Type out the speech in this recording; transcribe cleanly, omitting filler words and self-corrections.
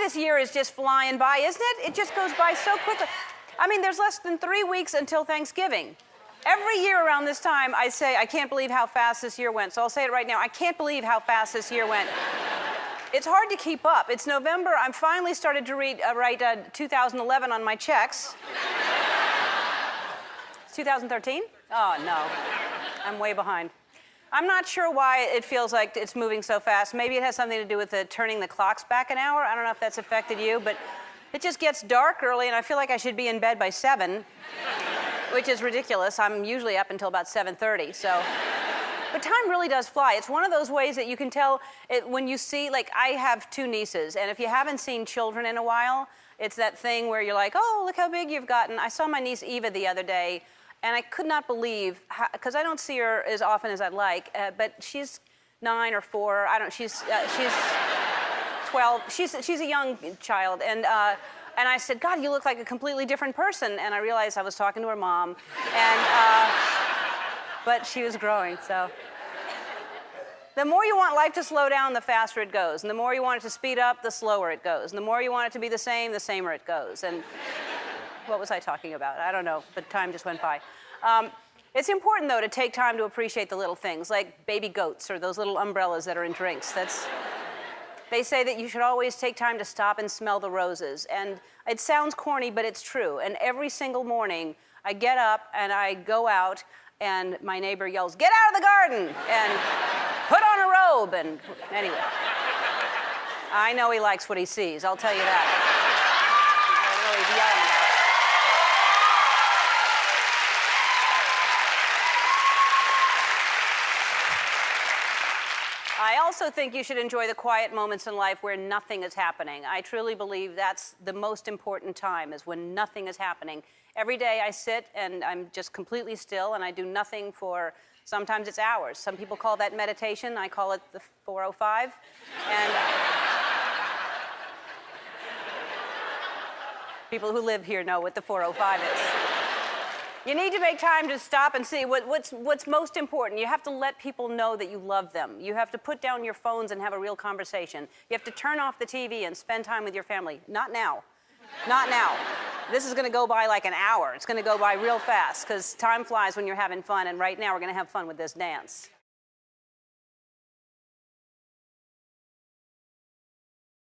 this year is just flying by, isn't it? It just goes by so quickly. I mean, there's less than 3 weeks until Thanksgiving. Every year around this time, I say, I can't believe how fast this year went. So I'll say it right now. I can't believe how fast this year went. It's hard to keep up. It's November. I'm finally started to write 2011 on my checks. 2013? Oh, no. I'm way behind. I'm not sure why it feels like it's moving so fast. Maybe it has something to do with turning the clocks back an hour. I don't know if that's affected you, but it just gets dark early, and I feel like I should be in bed by 7, which is ridiculous. I'm usually up until about 7:30, so. But time really does fly. It's one of those ways that you can tell it when you see, like, I have 2 nieces, and if you haven't seen children in a while, it's that thing where you're like, oh, look how big you've gotten. I saw my niece Eva the other day, and I could not believe, because I don't see her as often as I'd like, but she's 9 or 4. I don't. She's 12. She's a young child, and I said, God, you look like a completely different person. And I realized I was talking to her mom, and but she was growing. So the more you want life to slow down, the faster it goes, and the more you want it to speed up, the slower it goes, and the more you want it to be the samer it goes. And what was I talking about? I don't know, but time just went by. It's important, though, to take time to appreciate the little things, like baby goats or those little umbrellas that are in drinks. They say that you should always take time to stop and smell the roses. And it sounds corny, but it's true. And every single morning, I get up and I go out, and my neighbor yells, "Get out of the garden!" and "Put on a robe!" And anyway, I know he likes what he sees, I'll tell you that. I know he's yelling. I also think you should enjoy the quiet moments in life where nothing is happening. I truly believe that's the most important time, is when nothing is happening. Every day I sit and I'm just completely still and I do nothing for, sometimes it's hours. Some people call that meditation. I call it the 405. And people who live here know what the 405 is. You need to make time to stop and see what's most important. You have to let people know that you love them. You have to put down your phones and have a real conversation. You have to turn off the TV and spend time with your family. Not now. Not now. This is going to go by like an hour. It's going to go by real fast, because time flies when you're having fun, and right now we're going to have fun with this dance.